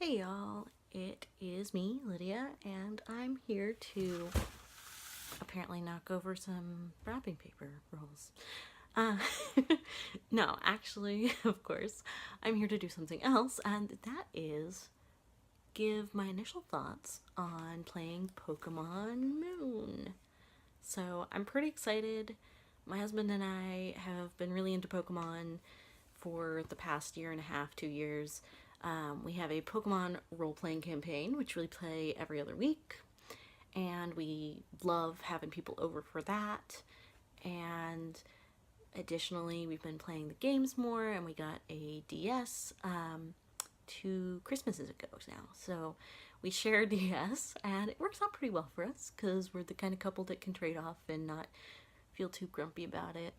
Hey y'all, it is me, Lydia, and I'm here to apparently knock over some wrapping paper rolls. Uh, no, actually, of course, I'm here to do something else, and that is give my initial thoughts on playing Pokemon Moon. So I'm pretty excited. My husband and I have been really into Pokemon for the past year and a half, 2 years. We have a Pokemon role playing campaign, which we play every other week, and we love having people over for that. And additionally, we've been playing the games more, and we got a DS 2 Christmases ago now. So we share a DS, and it works out pretty well for us because we're the kind of couple that can trade off and not feel too grumpy about it.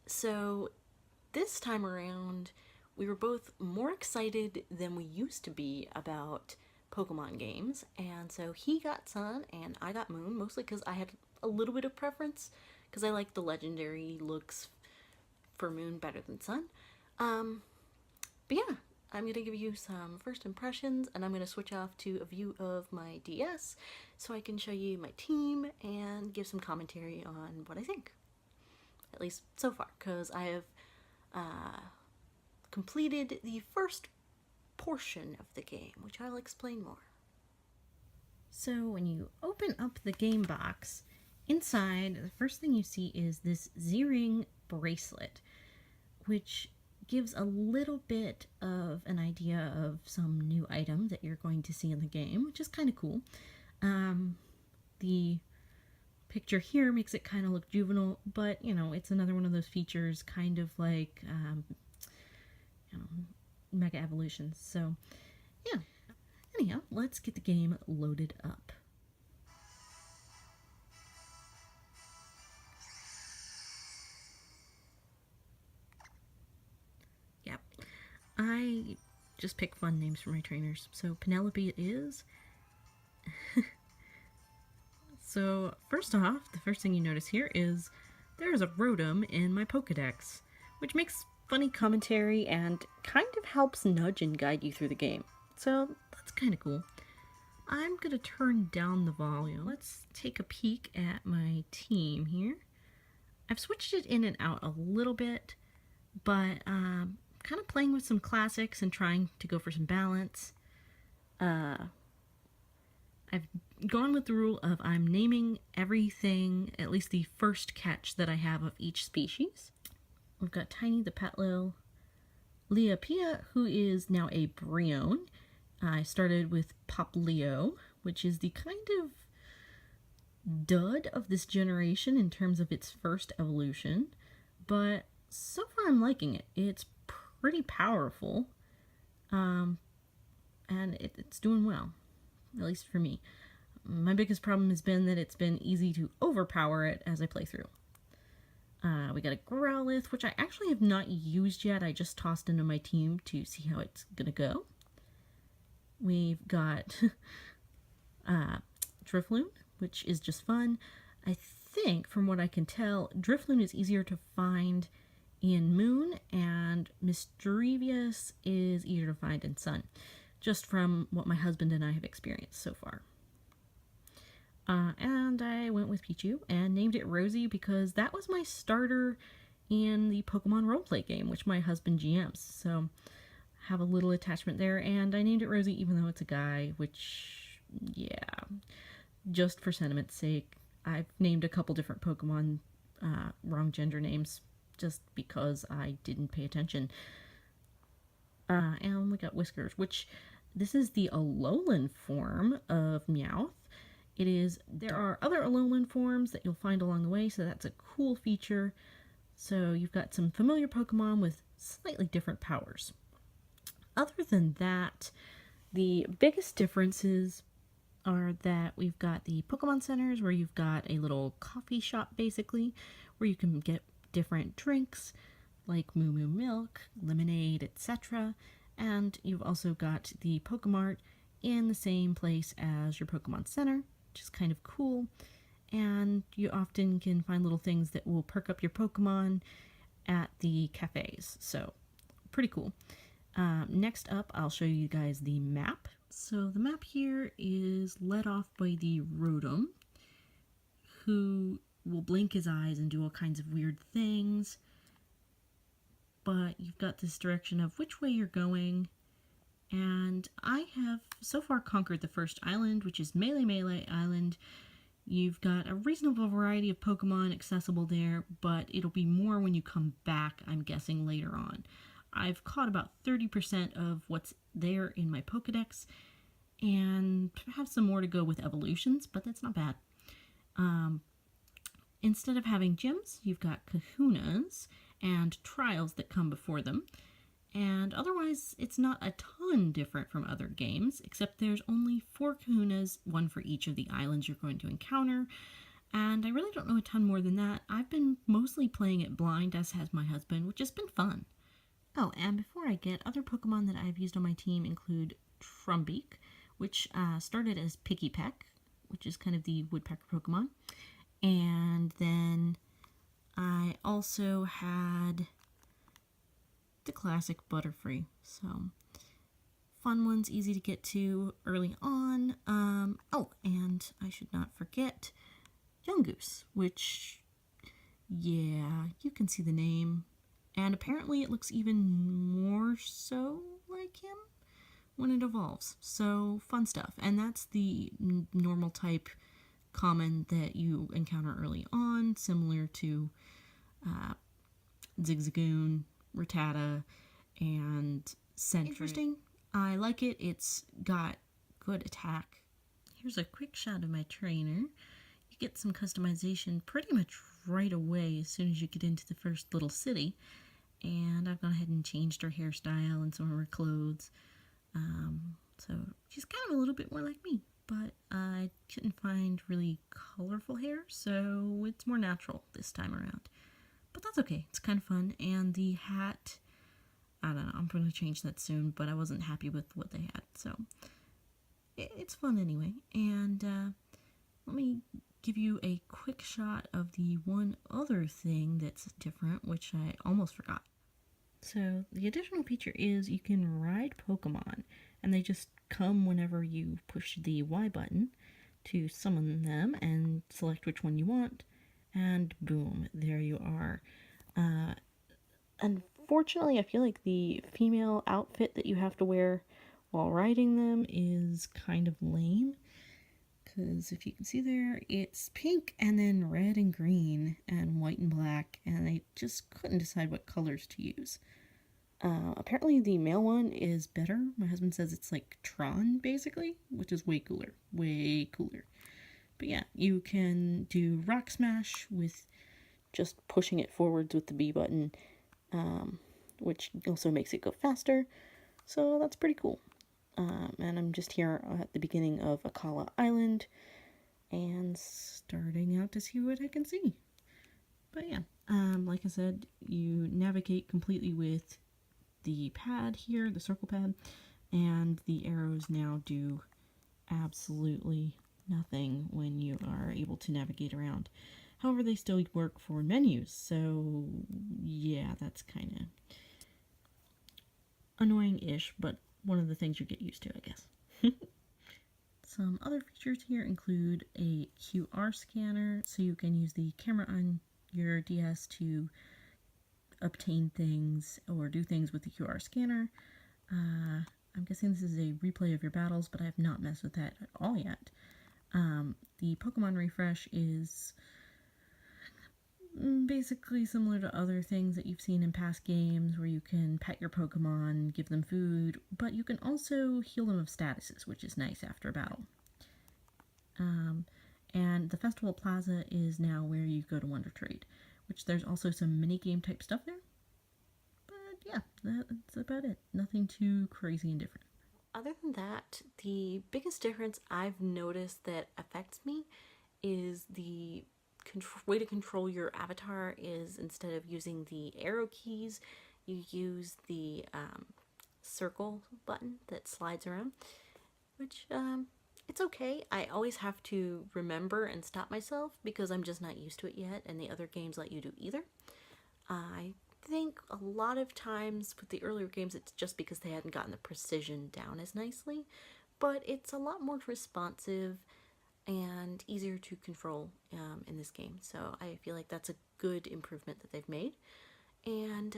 So this time around, we were both more excited than we used to be about Pokemon games, and so he got Sun and I got Moon, mostly because I had a little bit of preference, because I like the legendary looks for Moon better than Sun. But yeah, I'm going to give you some first impressions, and I'm going to switch off to a view of my DS so I can show you my team and give some commentary on what I think. At least so far, because I have completed the first portion of the game, which I'll explain more. So when you open up the game box, inside the first thing you see is this Z-Ring bracelet, which gives a little bit of an idea of some new item that you're going to see in the game, which is kind of cool. The picture here makes it kind of look juvenile, but you know, it's another one of those features, kind of like Mega Evolutions. So yeah, anyhow, let's get the game loaded up. Yep, I just pick fun names for my trainers. So Penelope it is. So first off, the first thing you notice here is there's a Rotom in my Pokedex, which makes funny commentary and kind of helps nudge and guide you through the game. So that's kind of cool. I'm going to turn down the volume. Let's take a peek at my team here. I've switched it in and out a little bit, but kind of playing with some classics and trying to go for some balance. I've gone with the rule of I'm naming everything, at least the first catch that I have of each species. We've got Tiny the Petlil, Leopia, who is now a Brion. I started with Poplio, which is the kind of dud of this generation in terms of its first evolution, but so far I'm liking it. It's pretty powerful, and it's doing well, at least for me. My biggest problem has been that it's been easy to overpower it as I play through. We got a Growlithe, which I actually have not used yet. I just tossed into my team to see how it's gonna go. We've got Drifloon, which is just fun. I think, from what I can tell, Drifloon is easier to find in Moon, and Mischievous is easier to find in Sun, just from what my husband and I have experienced so far. And I went with Pichu and named it Rosie because that was my starter in the Pokemon roleplay game, which my husband GMs. So I have a little attachment there, and I named it Rosie even though it's a guy, which, yeah, just for sentiment's sake. I've named a couple different Pokemon wrong gender names just because I didn't pay attention. And we got Whiskers, which this is the Alolan form of Meowth. There are other Alolan forms that you'll find along the way, so that's a cool feature. So you've got some familiar Pokemon with slightly different powers. Other than that, the biggest differences are that we've got the Pokemon centers where you've got a little coffee shop basically, where you can get different drinks like Moo Moo Milk, lemonade, etc. And you've also got the Pokemart in the same place as your Pokemon Center, which is kind of cool. And you often can find little things that will perk up your Pokemon at the cafes, so pretty cool. Next up, I'll show you guys the map. So the map here is led off by the Rotom, who will blink his eyes and do all kinds of weird things. But you've got this direction of which way you're going. And I have so far conquered the first island, which is Melee Island. You've got a reasonable variety of Pokemon accessible there, but it'll be more when you come back, I'm guessing, later on. I've caught about 30% of what's there in my Pokedex, and have some more to go with evolutions, but that's not bad. Instead of having gyms, you've got kahunas and trials that come before them. And otherwise, it's not a ton different from other games, except there's only 4 kahunas, one for each of the islands you're going to encounter. And I really don't know a ton more than that. I've been mostly playing it blind, as has my husband, which has been fun. Oh, and before I get, other Pokemon that I've used on my team include Trumbeak, which started as Picky Peck, which is kind of the woodpecker Pokemon. And then I also had the classic Butterfree. So, fun ones, easy to get to early on. Oh, and I should not forget Yungoos, which, yeah, you can see the name. And apparently it looks even more so like him when it evolves. So, fun stuff. And that's the normal type common that you encounter early on, similar to Zigzagoon, Rattata, and Sentry. Interesting. I like it. It's got good attack. Here's a quick shot of my trainer. You get some customization pretty much right away as soon as you get into the first little city. And I've gone ahead and changed her hairstyle and some of her clothes. So she's kind of a little bit more like me, but I couldn't find really colorful hair, so it's more natural this time around. But that's okay. It's kind of fun. And the hat, I don't know. I'm going to change that soon, but I wasn't happy with what they had. So it's fun anyway. And let me give you a quick shot of the one other thing that's different, which I almost forgot. So the additional feature is you can ride Pokemon, and they just come whenever you push the Y button to summon them and select which one you want. And boom, there you are. Unfortunately, I feel like the female outfit that you have to wear while riding them is kind of lame. Because if you can see there, it's pink and then red and green and white and black, and I just couldn't decide what colors to use. Apparently the male one is better. My husband says it's like Tron, basically, which is way cooler. Way cooler. But yeah, you can do Rock Smash with just pushing it forwards with the B button, which also makes it go faster. So that's pretty cool. And I'm just here at the beginning of Akala Island and starting out to see what I can see. But yeah, like I said, you navigate completely with the pad here, the circle pad, and the arrows now do absolutely nothing when you are able to navigate around. However, they still work for menus, so yeah, that's kind of annoying-ish, but one of the things you get used to, I guess. Some other features here include a QR scanner, so you can use the camera on your DS to obtain things or do things with the QR scanner. I'm guessing this is a replay of your battles, but I have not messed with that at all yet. The Pokemon refresh is basically similar to other things that you've seen in past games, where you can pet your Pokemon, give them food, but you can also heal them of statuses, which is nice after a battle. And the Festival Plaza is now where you go to Wonder Trade, which there's also some mini-game type stuff there. But yeah, that's about it. Nothing too crazy and different. Other than that, the biggest difference I've noticed that affects me is the way to control your avatar is, instead of using the arrow keys, you use the circle button that slides around, which it's okay. I always have to remember and stop myself because I'm just not used to it yet, and the other games let you do either. I think a lot of times with the earlier games it's just because they hadn't gotten the precision down as nicely, but it's a lot more responsive and easier to control in this game. So I feel like that's a good improvement that they've made. And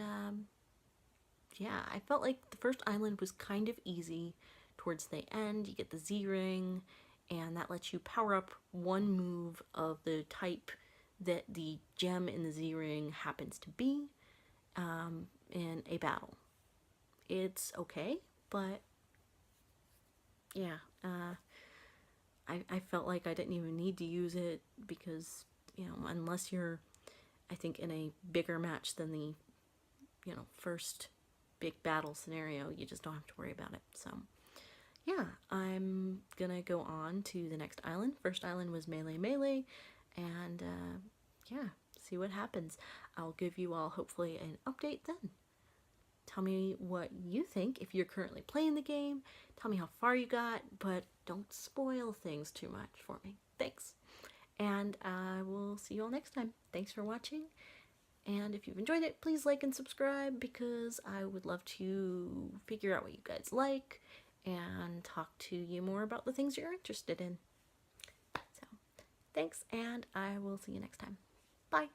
yeah, I felt like the first island was kind of easy towards the end. You get the Z ring, and that lets you power up one move of the type that the gem in the Z ring happens to be in a battle. It's okay, but yeah, I felt like I didn't even need to use it because, you know, unless you're, I think, in a bigger match than the, you know, first big battle scenario, you just don't have to worry about it. So yeah, I'm gonna go on to the next island. First island was Melee Melee, and yeah, see what happens. I'll give you all hopefully an update then. Tell me what you think if you're currently playing the game. Tell me how far you got, but don't spoil things too much for me. Thanks. And I will see you all next time. Thanks for watching. And if you've enjoyed it, please like and subscribe because I would love to figure out what you guys like and talk to you more about the things you're interested in. So, thanks, and I will see you next time. Bye.